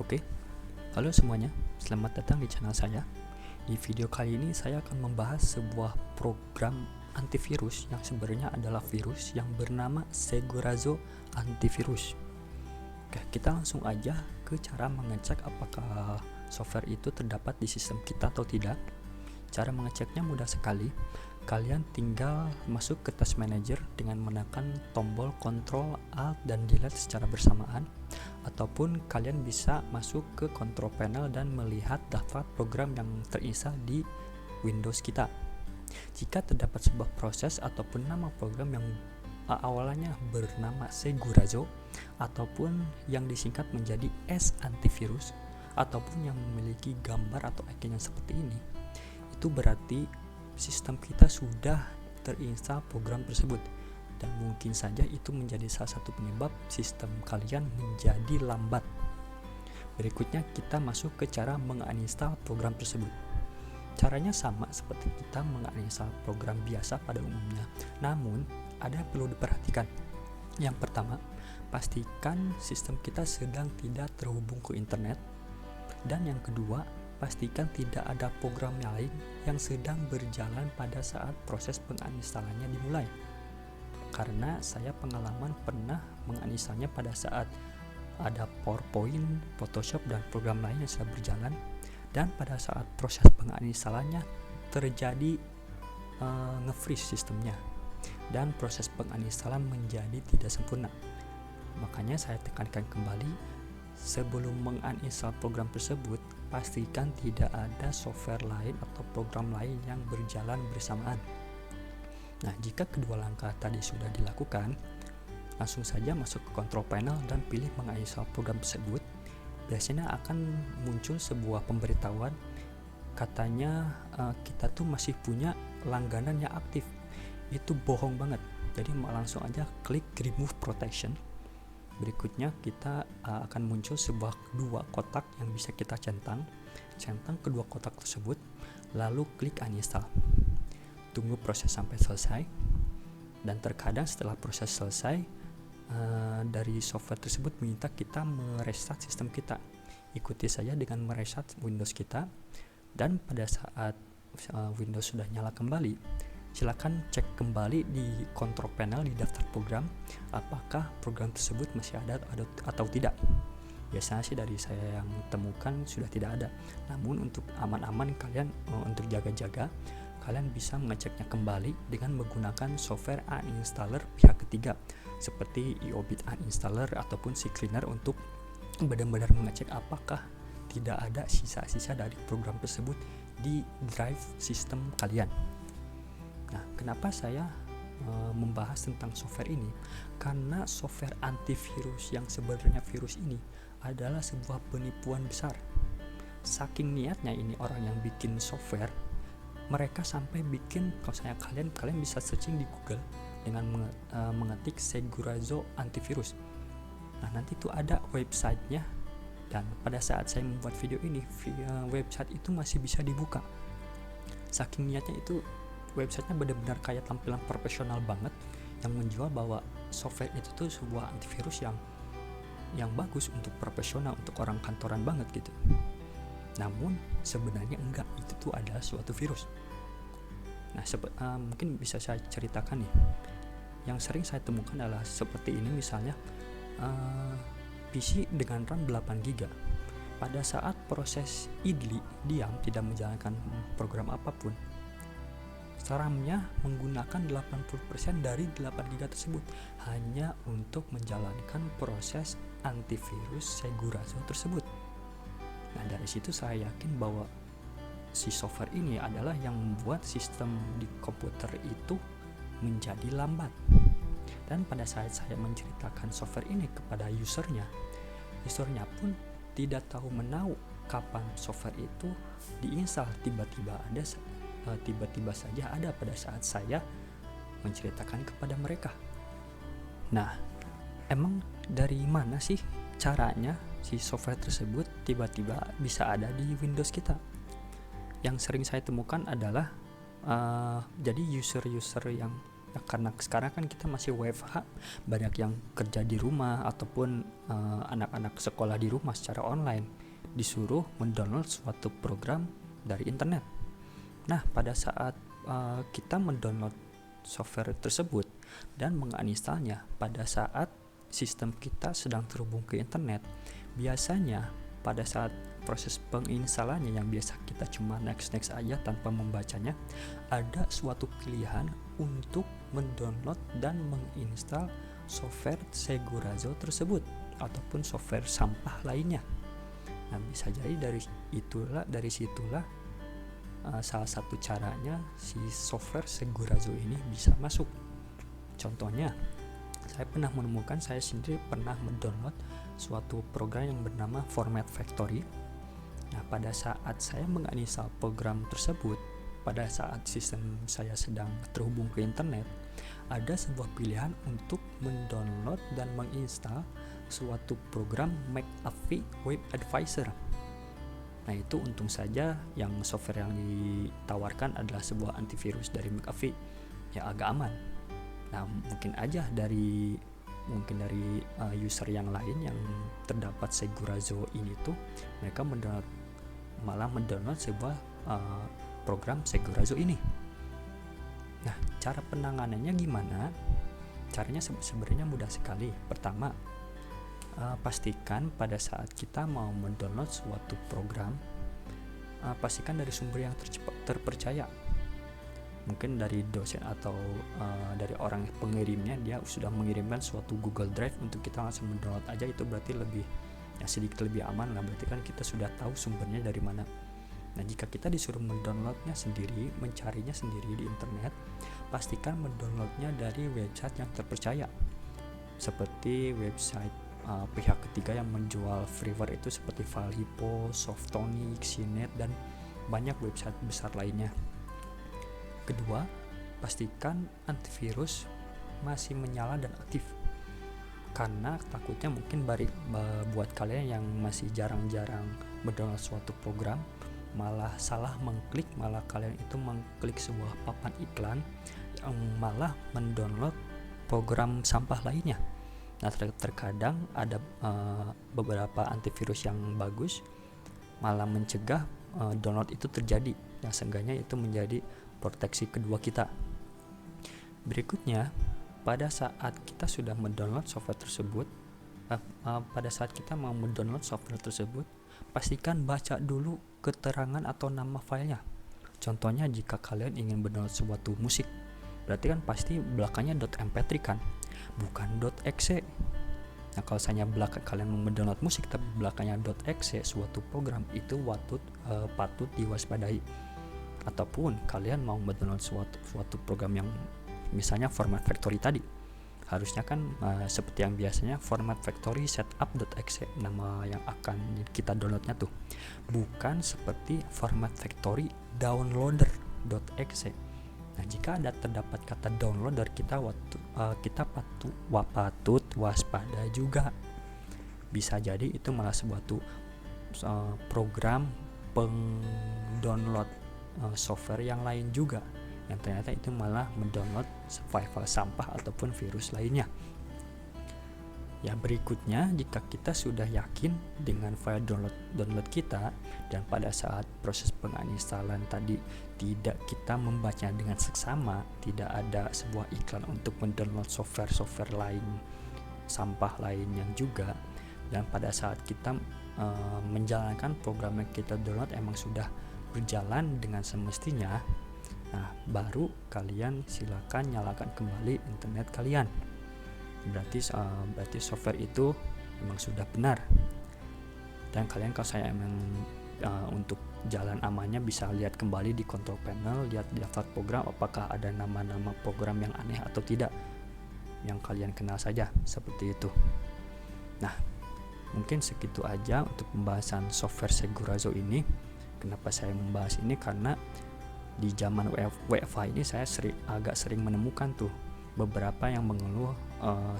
Oke, halo semuanya, selamat datang di channel saya. Di video kali ini saya akan membahas sebuah program antivirus yang sebenarnya adalah virus yang bernama Segurazo Antivirus. Oke, kita langsung aja ke cara mengecek apakah software itu terdapat di sistem kita atau tidak. Cara mengeceknya mudah sekali. Kalian tinggal masuk ke Task Manager dengan menekan tombol Ctrl, Alt, dan Delete secara bersamaan, ataupun kalian bisa masuk ke Control Panel dan melihat daftar program yang terinstall di Windows kita. Jika terdapat sebuah proses ataupun nama program yang awalnya bernama Segurazo ataupun yang disingkat menjadi S Antivirus ataupun yang memiliki gambar atau icon yang seperti ini, itu berarti sistem kita sudah terinstall program tersebut, dan mungkin saja itu menjadi salah satu penyebab sistem kalian menjadi lambat. Berikutnya kita masuk ke cara menginstal program tersebut. Caranya sama seperti kita menginstal program biasa pada umumnya, namun ada yang perlu diperhatikan. Yang pertama, pastikan sistem kita sedang tidak terhubung ke internet, dan yang kedua, pastikan tidak ada program lain yang sedang berjalan pada saat proses penginstalannya dimulai. Karena saya pengalaman pernah menginstalnya pada saat ada PowerPoint, Photoshop, dan program lain yang sedang berjalan, dan pada saat proses penginstalannya terjadi nge-freeze sistemnya, dan proses penginstalan menjadi tidak sempurna. Makanya saya tekankan kembali, sebelum menginstal program tersebut, pastikan tidak ada software lain atau program lain yang berjalan bersamaan. Nah, jika kedua langkah tadi sudah dilakukan, langsung saja masuk ke Control Panel dan pilih menginstal program tersebut. Biasanya akan muncul sebuah pemberitahuan, katanya kita tuh masih punya langganan yang aktif. Itu bohong banget. Jadi langsung aja klik Remove Protection. Berikutnya kita akan muncul sebuah dua kotak yang bisa kita centang kedua kotak tersebut, lalu klik uninstall. Tunggu proses sampai selesai, dan terkadang setelah proses selesai dari software tersebut meminta kita merestart sistem kita. Ikuti saja dengan merestart Windows kita, dan pada saat Windows sudah nyala kembali, silakan cek kembali di Control Panel di daftar program apakah program tersebut masih ada atau tidak. Biasanya sih dari saya yang temukan sudah tidak ada. Namun untuk aman-aman kalian, untuk jaga-jaga, kalian bisa mengeceknya kembali dengan menggunakan software uninstaller pihak ketiga seperti iobit uninstaller ataupun CCleaner untuk benar-benar mengecek apakah tidak ada sisa-sisa dari program tersebut di drive sistem kalian. Nah, kenapa saya membahas tentang software ini? Karena software antivirus yang sebenarnya virus ini adalah sebuah penipuan besar. Saking niatnya ini orang yang bikin software, mereka sampai bikin, kalau saya kalian bisa searching di Google dengan mengetik Segurazo Antivirus. Nah, nanti itu ada websitenya, dan pada saat saya membuat video ini, website itu masih bisa dibuka. Saking niatnya itu, websitenya benar-benar kayak tampilan profesional banget, yang menjual bahwa software itu tuh sebuah antivirus yang bagus untuk profesional, untuk orang kantoran banget gitu. Namun sebenarnya enggak, itu tuh adalah suatu virus. Nah, mungkin bisa saya ceritakan nih. Yang sering saya temukan adalah seperti ini, misalnya PC dengan RAM 8GB. Pada saat proses idle diam tidak menjalankan program apapun, RAM-nya menggunakan 80% dari 8GB tersebut hanya untuk menjalankan proses antivirus Segurazo tersebut. Nah, dari situ saya yakin bahwa si software ini adalah yang membuat sistem di komputer itu menjadi lambat. Dan pada saat saya menceritakan software ini kepada usernya pun tidak tahu menahu kapan software itu diinstal. Tiba-tiba saja ada pada saat saya menceritakan kepada mereka. Nah, emang dari mana sih caranya si software tersebut tiba-tiba bisa ada di Windows kita? Yang sering saya temukan adalah jadi user yang Ya, karena sekarang kan kita masih WFH, banyak yang kerja di rumah ataupun anak-anak sekolah di rumah secara online, disuruh mendownload suatu program dari internet. Nah, pada saat kita mendownload software tersebut dan menginstalnya, pada saat sistem kita sedang terhubung ke internet, biasanya pada saat proses penginstalannya yang biasa kita cuma next aja tanpa membacanya, ada suatu pilihan untuk mendownload dan menginstal software Segurazo tersebut ataupun software sampah lainnya. Nah, bisa jadi dari situlah salah satu caranya si software Segurazo ini bisa masuk. Contohnya, saya sendiri pernah mendownload suatu program yang bernama Format Factory. Nah, pada saat saya menginstal program tersebut, pada saat sistem saya sedang terhubung ke internet, ada sebuah pilihan untuk mendownload dan menginstal suatu program McAfee Web Advisor. Nah, itu untung saja yang software yang ditawarkan adalah sebuah antivirus dari McAfee, ya agak aman. Nah, mungkin dari user yang lain yang terdapat Segurazo ini tuh, mereka malah mendownload sebuah program Segurazo ini. Nah, cara penanganannya gimana? Caranya sebenarnya mudah sekali. Pertama, pastikan pada saat kita mau mendownload suatu program, pastikan dari sumber yang terpercaya. Mungkin dari dosen atau dari orang pengirimnya, dia sudah mengirimkan suatu Google Drive untuk kita langsung mendownload aja, itu berarti sedikit lebih aman lah, berarti kan kita sudah tahu sumbernya dari mana. Nah, jika kita disuruh mendownloadnya sendiri, mencarinya sendiri di internet, pastikan mendownloadnya dari website yang terpercaya, seperti website pihak ketiga yang menjual freeware itu seperti Falipo, Softonic, Cnet, dan banyak website besar lainnya. Kedua, pastikan antivirus masih menyala dan aktif, karena takutnya mungkin buat kalian yang masih jarang-jarang mendownload suatu program, malah salah mengklik, malah kalian itu mengklik sebuah papan iklan yang malah mendownload program sampah lainnya. Nah, terkadang ada beberapa antivirus yang bagus malah mencegah download itu terjadi. Yang seenggaknya itu menjadi proteksi kedua kita. Berikutnya, pada saat kita sudah mendownload software tersebut, pada saat kita mau mendownload software tersebut, pastikan baca dulu keterangan atau nama filenya. Contohnya, jika kalian ingin mendownload suatu musik, berarti kan pasti belakangnya .mp3 kan, bukan .exe. Nah, kalau misalnya kalian mau mendownload musik tapi belakangnya .exe suatu program, itu patut diwaspadai. Ataupun kalian mau mendownload suatu program yang misalnya Format Factory tadi, harusnya kan seperti yang biasanya Format Factory setup.exe nama yang akan kita downloadnya tuh, bukan seperti Format Factory downloader.exe. Nah, jika terdapat kata downloader, kita patut waspada juga. Bisa jadi itu malah suatu program pengdownload software yang lain juga, yang ternyata itu malah mendownload file sampah ataupun virus lainnya. Ya, berikutnya, jika kita sudah yakin dengan file download kita dan pada saat proses penginstalan tadi tidak kita membacanya dengan seksama, tidak ada sebuah iklan untuk mendownload software lain, sampah lainnya juga, dan pada saat kita menjalankan program yang kita download emang sudah berjalan dengan semestinya, nah baru kalian silakan nyalakan kembali internet kalian. Berarti software itu memang sudah benar. Dan kalian kalau saya emang untuk jalan amannya bisa lihat kembali di control panel, lihat di daftar program apakah ada nama-nama program yang aneh atau tidak, yang kalian kenal saja, seperti itu. Nah, mungkin segitu aja untuk pembahasan software Segurazo ini. Kenapa saya membahas ini? Karena di zaman WFH ini saya agak sering menemukan tuh beberapa yang mengeluh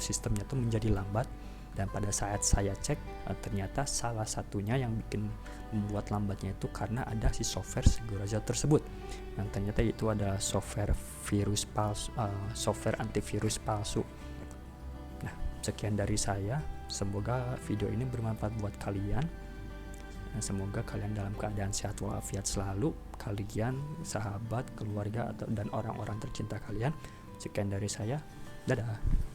sistemnya tuh menjadi lambat Dan pada saat saya cek, ternyata salah satunya yang bikin membuat lambatnya itu karena ada si software Segurazo tersebut, yang ternyata itu adalah software virus palsu, software antivirus palsu. Nah, sekian dari saya. Semoga video ini bermanfaat buat kalian. Semoga kalian dalam keadaan sehat walafiat selalu, kalian, sahabat, keluarga, dan orang-orang tercinta kalian. Sekian dari saya. Dadah.